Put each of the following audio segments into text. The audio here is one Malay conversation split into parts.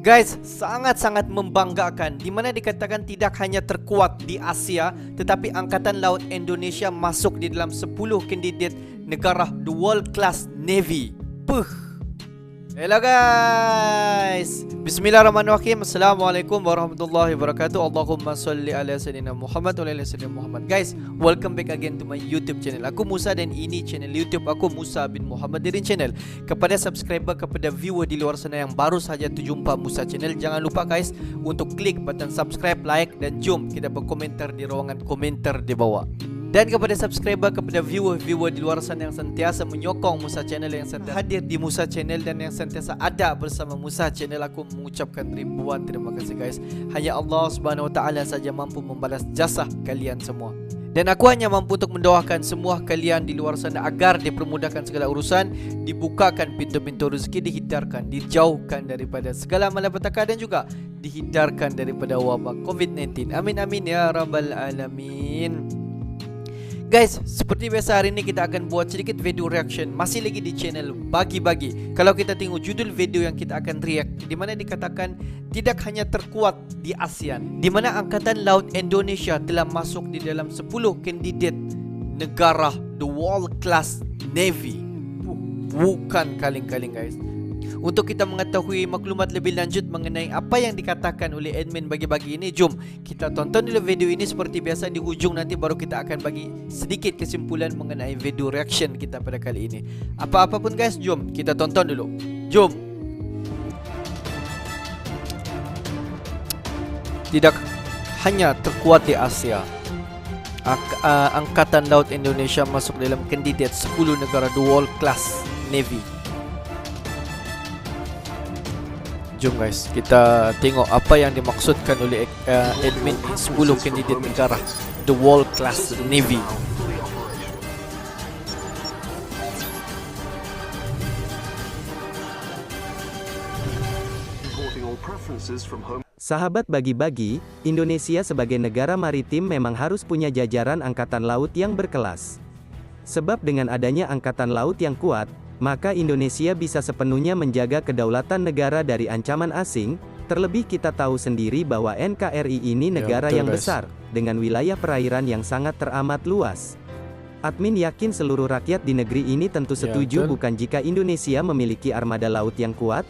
Guys, sangat-sangat membanggakan di mana dikatakan tidak hanya terkuat di Asia, tetapi Angkatan Laut Indonesia masuk di dalam 10 kandidat negara the world class navy. Hello guys, bismillahirrahmanirrahim. Assalamualaikum warahmatullahi wabarakatuh. Allahumma salli ala sayyidina Muhammad wa ala sayyidina Muhammad. Guys, welcome back again to my YouTube channel. Aku Musa dan ini channel YouTube aku, Musa bin Muhammad Dirin Channel. Kepada subscriber, kepada viewer di luar sana yang baru saja jumpa Musa Channel, jangan lupa guys untuk klik button subscribe, like dan jom kita berkomentar di ruangan komentar di bawah. Dan kepada subscriber, kepada viewer di luar sana yang sentiasa menyokong Musa Channel, yang sentiasa hadir di Musa Channel dan yang sentiasa ada bersama Musa Channel, aku mengucapkan ribuan terima kasih guys. Hanya Allah Subhanahu Wa Taala saja mampu membalas jasa kalian semua. Dan aku hanya mampu untuk mendoakan semua kalian di luar sana agar dipermudahkan segala urusan, dibukakan pintu-pintu rezeki, dihindarkan, dijauhkan daripada segala malapetaka dan juga dihindarkan daripada wabak COVID-19. Amin amin ya rabbal alamin. Guys, seperti biasa hari ini kita akan buat sedikit video reaction. Masih lagi di channel Bagi-Bagi. Kalau kita tengok judul video yang kita akan react, di mana dikatakan tidak hanya terkuat di ASEAN, di mana Angkatan Laut Indonesia telah masuk di dalam 10 kandidat negara the world class navy. Bukan kaleng-kaleng guys. Untuk kita mengetahui maklumat lebih lanjut mengenai apa yang dikatakan oleh admin Bagi-Bagi ini, jom kita tonton dulu video ini. Seperti biasa di hujung nanti baru kita akan bagi sedikit kesimpulan mengenai video reaction kita pada kali ini. Apa-apapun guys, jom kita tonton dulu. Jom. Tidak hanya terkuat di Asia, Angkatan Laut Indonesia masuk dalam kandidat 10 negara the world class navy. Jom guys, kita tengok apa yang dimaksudkan oleh admin 10 kandidat negara the world class navy. Sahabat Bagi-Bagi, Indonesia sebagai negara maritim memang harus punya jajaran angkatan laut yang berkelas. Sebab dengan adanya angkatan laut yang kuat, maka Indonesia bisa sepenuhnya menjaga kedaulatan negara dari ancaman asing. Terlebih kita tahu sendiri bahwa NKRI ini negara yang besar, dengan wilayah perairan yang sangat teramat luas. Admin yakin seluruh rakyat di negeri ini tentu setuju bukan jika Indonesia memiliki armada laut yang kuat?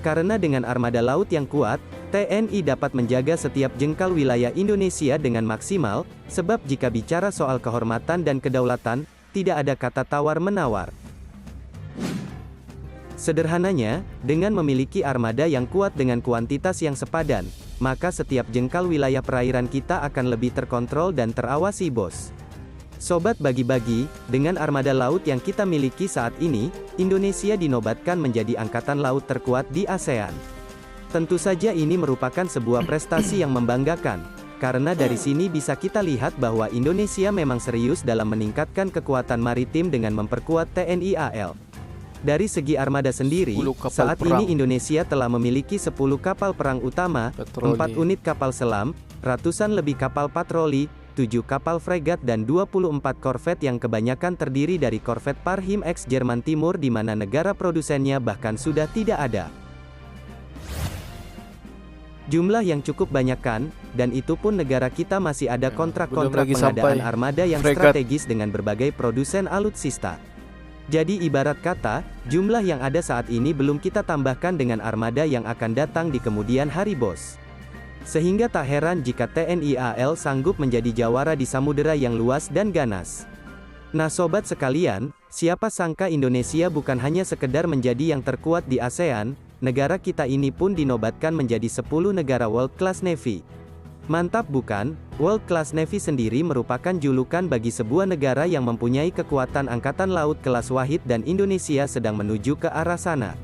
Karena dengan armada laut yang kuat, TNI dapat menjaga setiap jengkal wilayah Indonesia dengan maksimal, sebab jika bicara soal kehormatan dan kedaulatan, tidak ada kata tawar-menawar. Sederhananya, dengan memiliki armada yang kuat dengan kuantitas yang sepadan, maka setiap jengkal wilayah perairan kita akan lebih terkontrol dan terawasi bos. Sobat Bagi-Bagi, dengan armada laut yang kita miliki saat ini, Indonesia dinobatkan menjadi angkatan laut terkuat di ASEAN. Tentu saja ini merupakan sebuah prestasi yang membanggakan, karena dari sini bisa kita lihat bahwa Indonesia memang serius dalam meningkatkan kekuatan maritim dengan memperkuat TNI AL. Dari segi armada sendiri, saat ini Indonesia telah memiliki 10 kapal perang utama, 4 unit kapal selam, ratusan lebih kapal patroli, 7 kapal fregat dan 24 korvet yang kebanyakan terdiri dari korvet Parhim X Jerman Timur di mana negara produsennya bahkan sudah tidak ada. Jumlah yang cukup banyak kan, dan itu pun negara kita masih ada kontrak-kontrak pengadaan armada yang strategis dengan berbagai produsen alutsista. Jadi ibarat kata, jumlah yang ada saat ini belum kita tambahkan dengan armada yang akan datang di kemudian hari bos. Sehingga tak heran jika TNI AL sanggup menjadi jawara di samudera yang luas dan ganas. Nah sobat sekalian, siapa sangka Indonesia bukan hanya sekedar menjadi yang terkuat di ASEAN, negara kita ini pun dinobatkan menjadi 10 negara world class navy. Mantap bukan? World Class Navy sendiri merupakan julukan bagi sebuah negara yang mempunyai kekuatan angkatan laut kelas wahid dan Indonesia sedang menuju ke arah sana.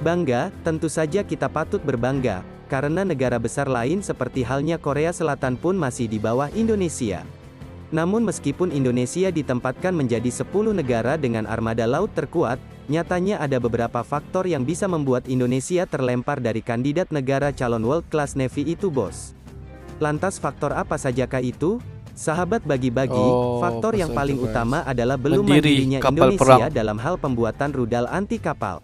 Bangga, tentu saja kita patut berbangga, karena negara besar lain seperti halnya Korea Selatan pun masih di bawah Indonesia. Namun meskipun Indonesia ditempatkan menjadi 10 negara dengan armada laut terkuat, nyatanya ada beberapa faktor yang bisa membuat Indonesia terlempar dari kandidat negara calon World Class Navy itu bos. Lantas faktor apa sajakah itu? Sahabat Bagi-Bagi, faktor yang paling utama adalah belum mandirinya Indonesia dalam hal pembuatan rudal anti kapal.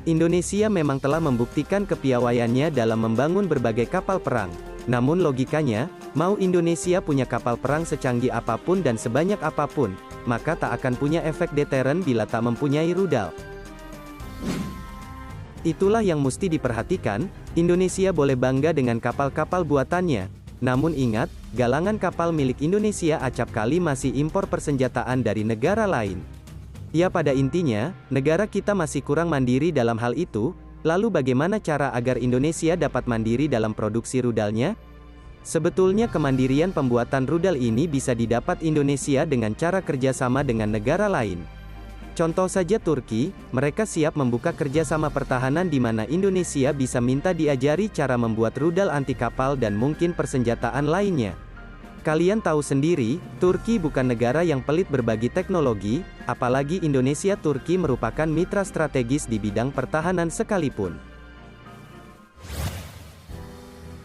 Indonesia memang telah membuktikan kepiawaiannya dalam membangun berbagai kapal perang. Namun logikanya, mau Indonesia punya kapal perang secanggih apapun dan sebanyak apapun, maka tak akan punya efek deteren bila tak mempunyai rudal. Itulah yang mesti diperhatikan. Indonesia boleh bangga dengan kapal-kapal buatannya. Namun ingat, galangan kapal milik Indonesia acap kali masih impor persenjataan dari negara lain. Ya, pada intinya, negara kita masih kurang mandiri dalam hal itu. Lalu bagaimana cara agar Indonesia dapat mandiri dalam produksi rudalnya? Sebetulnya kemandirian pembuatan rudal ini bisa didapat Indonesia dengan cara kerjasama dengan negara lain. Contoh saja Turki, mereka siap membuka kerjasama pertahanan di mana Indonesia bisa minta diajari cara membuat rudal anti kapal dan mungkin persenjataan lainnya. Kalian tahu sendiri, Turki bukan negara yang pelit berbagi teknologi, apalagi Indonesia-Turki merupakan mitra strategis di bidang pertahanan sekalipun.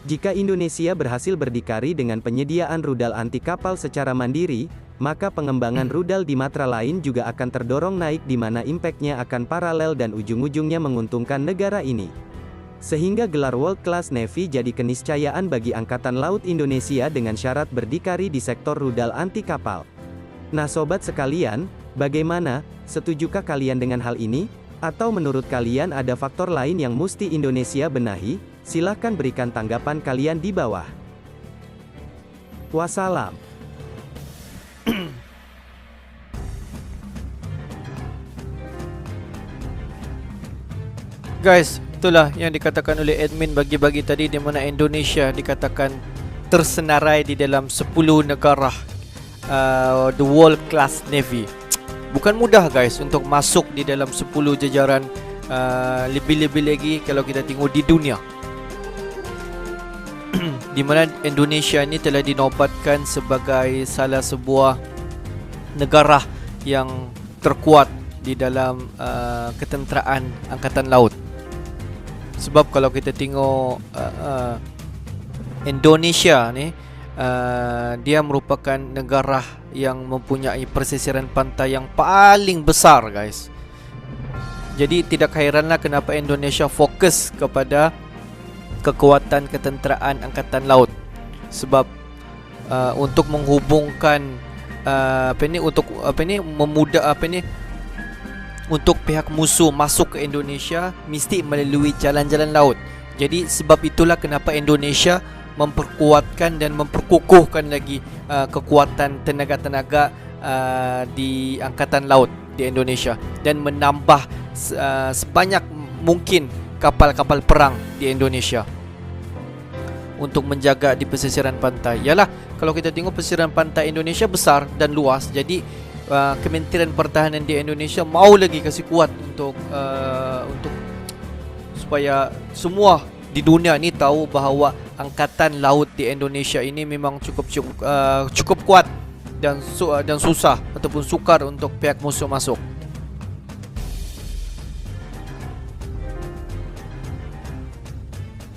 Jika Indonesia berhasil berdikari dengan penyediaan rudal anti kapal secara mandiri, maka pengembangan rudal di matra lain juga akan terdorong naik di mana impact-nya akan paralel dan ujung-ujungnya menguntungkan negara ini. Sehingga gelar World Class Navy jadi keniscayaan bagi Angkatan Laut Indonesia dengan syarat berdikari di sektor rudal anti kapal. Nah sobat sekalian, bagaimana? Setujukah kalian dengan hal ini? Atau menurut kalian ada faktor lain yang mesti Indonesia benahi? Silahkan berikan tanggapan kalian di bawah. Wassalam. Guys, itulah yang dikatakan oleh admin bagi-bagi tadi, di mana Indonesia dikatakan tersenarai di dalam 10 negara the world class navy. Bukan mudah guys untuk masuk di dalam 10 jajaran, lebih-lebih lagi kalau kita tengok di dunia. Di mana Indonesia ini telah dinobatkan sebagai salah sebuah negara yang terkuat di dalam ketenteraan angkatan laut. Sebab kalau kita tengok Indonesia ni, dia merupakan negara yang mempunyai persisiran pantai yang paling besar guys. Jadi tidak heranlah kenapa Indonesia fokus kepada kekuatan ketenteraan angkatan laut. Sebab untuk menghubungkan untuk pihak musuh masuk ke Indonesia mesti melalui jalan-jalan laut. Jadi sebab itulah kenapa Indonesia memperkuatkan dan memperkukuhkan lagi kekuatan tenaga-tenaga di angkatan laut di Indonesia, dan menambah sebanyak mungkin kapal-kapal perang di Indonesia untuk menjaga di pesisiran pantai. Yalah, kalau kita tengok pesisiran pantai Indonesia besar dan luas, jadi Kementerian Pertahanan di Indonesia mau lagi kasih kuat untuk supaya semua di dunia ni tahu bahawa angkatan laut di Indonesia ini memang cukup kuat dan susah ataupun sukar untuk pihak musuh masuk.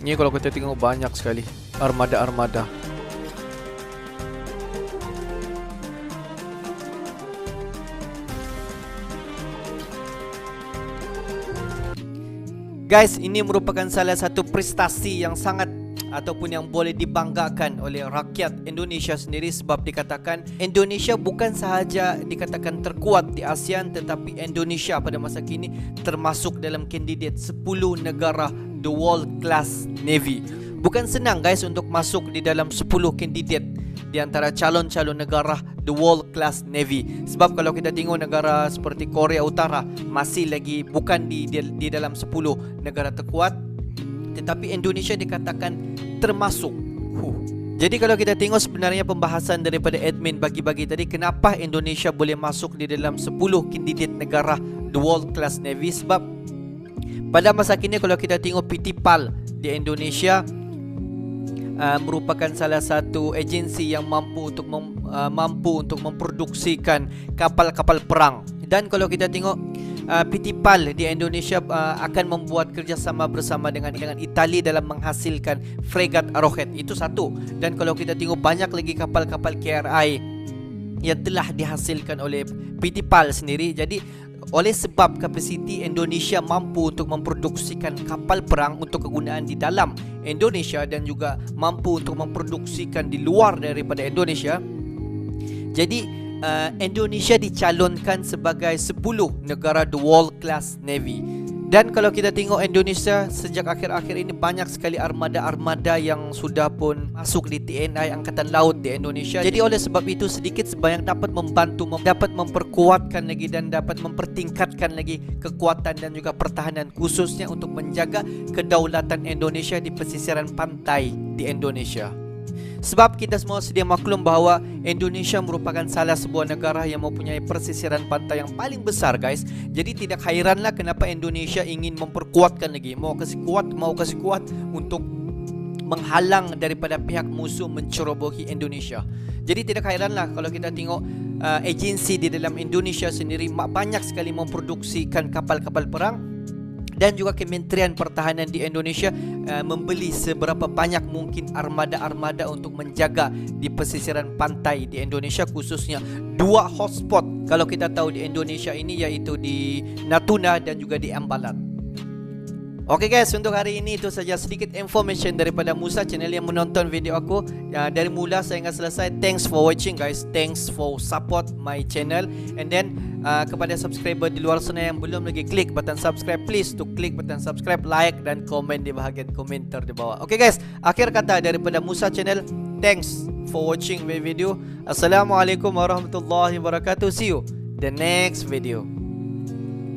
Ini kalau kita tengok banyak sekali armada-armada. Guys, ini merupakan salah satu prestasi yang sangat ataupun yang boleh dibanggakan oleh rakyat Indonesia sendiri, sebab dikatakan Indonesia bukan sahaja dikatakan terkuat di ASEAN, tetapi Indonesia pada masa kini termasuk dalam kandidat 10 negara the world class navy. Bukan senang guys untuk masuk di dalam 10 kandidat di antara calon-calon negara the world class navy. Sebab kalau kita tengok negara seperti Korea Utara masih lagi bukan di dalam 10 negara terkuat, tetapi Indonesia dikatakan termasuk. Jadi kalau kita tengok sebenarnya pembahasan daripada admin bagi-bagi tadi, kenapa Indonesia boleh masuk di dalam 10 kandidat negara the world class navy, sebab pada masa kini kalau kita tengok PT PAL di Indonesia merupakan salah satu agensi yang mampu untuk memproduksikan kapal-kapal perang. Dan kalau kita tengok PT PAL di Indonesia akan membuat kerjasama bersama dengan Itali dalam menghasilkan fregat Arrowhead. Itu satu. Dan kalau kita tengok banyak lagi kapal-kapal KRI yang telah dihasilkan oleh PT PAL sendiri. Jadi oleh sebab kapasiti Indonesia mampu untuk memproduksikan kapal perang untuk kegunaan di dalam Indonesia dan juga mampu untuk memproduksikan di luar daripada Indonesia. Jadi Indonesia dicalonkan sebagai 10 negara the world class navy. Dan kalau kita tengok Indonesia sejak akhir-akhir ini banyak sekali armada-armada yang sudah pun masuk di TNI Angkatan Laut di Indonesia. Jadi oleh sebab itu sedikit sebanyak dapat membantu, dapat memperkuatkan lagi dan dapat mempertingkatkan lagi kekuatan dan juga pertahanan khususnya untuk menjaga kedaulatan Indonesia di pesisiran pantai di Indonesia. Sebab kita semua sedia maklum bahawa Indonesia merupakan salah sebuah negara yang mempunyai persisiran pantai yang paling besar, guys. Jadi tidak hairanlah kenapa Indonesia ingin memperkuatkan lagi, mau kasih kuat untuk menghalang daripada pihak musuh mencerobohi Indonesia. Jadi tidak hairanlah kalau kita tengok agensi di dalam Indonesia sendiri banyak sekali memproduksikan kapal-kapal perang. Dan juga Kementerian Pertahanan di Indonesia membeli seberapa banyak mungkin armada-armada untuk menjaga di pesisiran pantai di Indonesia, khususnya 2 hotspot kalau kita tahu di Indonesia ini, iaitu di Natuna dan juga di Ambalat. Oke guys, untuk hari ini itu saja sedikit information daripada Musa, channel yang menonton video aku dari mula sehingga selesai. Thanks for watching guys, thanks for support my channel. And then kepada subscriber di luar sana yang belum lagi klik button subscribe, please to klik button subscribe, like dan komen di bahagian komentar di bawah. Oke guys, akhir kata daripada Musa channel, thanks for watching my video. Assalamualaikum warahmatullahi wabarakatuh. See you the next video.